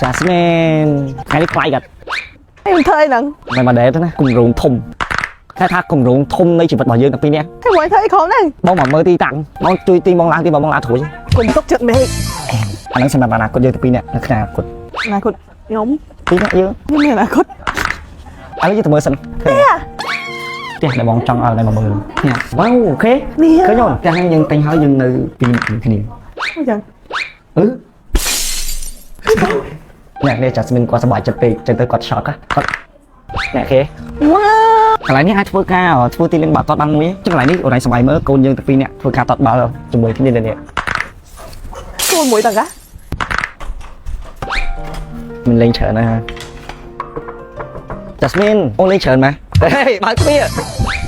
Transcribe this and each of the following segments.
Jasmine ថ្ងៃនេះខ្លាយកាត់ em thấy nè មិនមកដែរទេណាគម្រោងធំថាគម្រោងធំនៃជីវិតរបស់យើងទាំងពីរនាក់ thấy mọi thấy khó này បងមកមើលទីតាំងបងជួយទីបងឡើងទីបងឡើងត្រួយ cùng tốc trận mẹ អាហ្នឹងសម្រាប់អនាគតយើងទាំងពីរនាក់នៅក្នុងអនាគត này cột nhóm ពីរនាក់យើង nhưng mà là cột ឥឡូវយើងទៅមើលសិន thế à ផ្ទះដែលបងចង់ឲ្យតែមកមើលនេះវ៉ាវអូខេ នេះ ឃើញអូនផ្ទះហ្នឹងយើងទិញហើយយើងនៅពីគ្នា ôi trời អ្នកនេះ Jasmine គាត់សប្បាយចិត្តពេកចឹងទៅគាត់ shock គាត់អ្នកគេ wow កន្លែងនេះអាចធ្វើការធ្វើទីលានបាល់ទាត់បានមួយចឹងកន្លែងនេះអូនឯងសប្បាយមើលកូនយើងទាំងពីរនាក់ធ្វើការទាត់បាល់ជាមួយគ្នានេះ tôi mũi tầng á មិនលេងច្រើនណា Jasmine អូនលេងច្រើនម៉េចហេបើគ្នា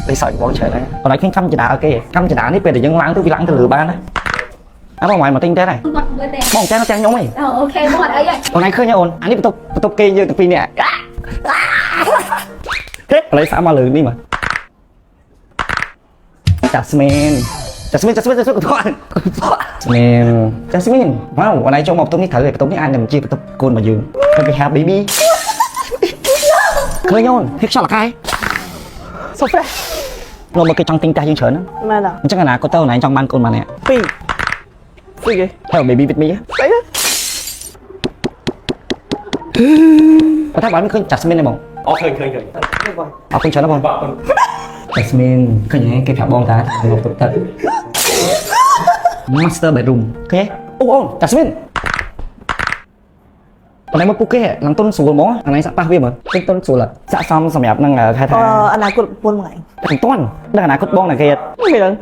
លេងសើចបងច្រើនណាអូនឯងឃើញកម្មចដាគេកម្មចដានេះពេលដែលយើងឡើងទៅវាឡើងទៅលើបានណាអើបងមកទិញទេហើយបងចាស់ទាំងខ្ញុំហី អូខេបងអត់អីហើយ អូនឯងឃើញអូនអានេះបន្ទប់គេយើងទាំងពីរនាក់ហេឥឡូវសាកមកលើនេះមក Jasmine កុំថត Jasmine វ៉ាវអូនឯងចូលមកបន្ទប់នេះត្រូវហើយបន្ទប់នេះអាចនឹងជាបន្ទប់កូនរបស់យើងហើយ we have baby ឃើញអូនភាពខ្យល់អាកាស sốt đấy លោកមកគេចង់ទិញផ្ទះយើងច្រើនណា mà là អញ្ចឹងអនាគតទៅអូនឯងចង់បានកូនបាននេះ pì pì gì ហើយ baby with me đấy á បើថាបានឃើញ Jasmine ទេបង អូឃើញឃើញ អរគុណច្រើនណាបង Jasmine ឃើញហ៎គេប្រាប់បងតាមកទឹកទឹក Master bedroom គេអូអូន Jasmine បងឯងមកពុកគេឡើងទុនស្រួលហ្មងអានេះសាក់ប៉ះវាមើលទិញទុនស្រួលសាក់សមសម្រាប់នឹងខែថា anh này cột buồn ngày មិនទាន់ដល់អនាគតបងណាគេ không biết đâu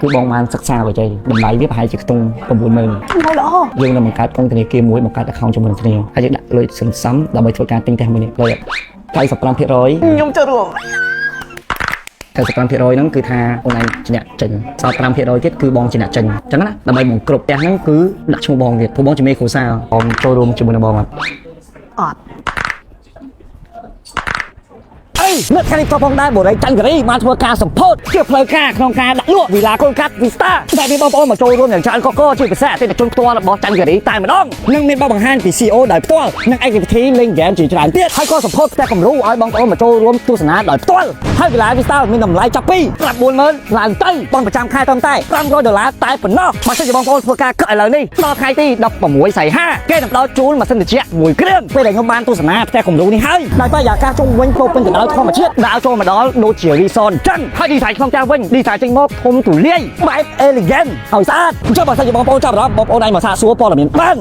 គឺបងបានសិក្សាវិជ័យតម្លៃវាប្រហែលជាខ្ទង់ 90000 không phải đó យើងនឹងបង្កើតកុងធនាគារមួយបង្កើត account ជាមួយនឹងគ្នាហើយយើងដាក់លុយសន្សំដើម្បីធ្វើការទិញផ្ទះមួយនេះលុយ95% nhung chưa được 95%ហ្នឹងគឺថាអូនឯងជាអ្នកចេញសល់5%ទៀតគឺបងជាអ្នកចេញអញ្ចឹងណាដើម្បីមកគ្រប់ផ្ទះហ្នឹងគឺដាក់ឈ្មោះបងទៀតព្រោះបងជាមេគ្រួសារបងចូលរួមជាមួយនឹងបងអត់ ọt អីនៅថ្ងៃនេះក៏ផងដែរបរិយាច័ន្ទគិរីបានធ្វើការសម្ពោធជាផ្លូវការក្នុងការដាក់លក់វិឡាកូនកាត់វីស្តាតែមានបងប្អូនមកចូលរួមយ៉ាងច្រើនកកជាពិសេសអតិថិជនផ្ទាល់របស់ច័ន្ទគិរីតែម្ដងនិងមានបទបង្ហាញពី CEO ដោយផ្ទាល់និង activity លេងហ្គេមជាច្រើនទៀតហើយក៏សម្ពោធផ្ទះគំរូឲ្យបងប្អូនមកចូលរួមទស្សនាដោយផ្ទាល់ហើយវិឡាវីស្តាមានតម្លៃចាប់ពី90000ឡើងទៅបងប្រចាំខែត្រឹមតែ$500តែប៉ុណ្ណោះបើសិនជាបងប្អូនធ្វើការកក់ឥឡូវនេះដល់ថ្ងៃទី16សីហាគេនឹងផ្ដល់ជូនម៉ាស៊ីនត្រជាក់មួយគ្រឿងពេលដែលខ្ញុំបានទស្សនាផ្ទះគំរូនេះហើយដោយបរិយាកាសជុំវិញពោពេញទៅដោយធម្មជាតិដាក់ចូលមកដល់ដូចជារីសនចឹងហើយឌីហ្សាញក្នុងផ្ទះវិញឌីហ្សាញចេញមកធំទូលាយបែប elegant ហើយស្អាតចុះបើសិនជាបងប្អូនចាប់អារម្មណ៍បងប្អូនឯងមកសាកសួរព័ត៌មានបាន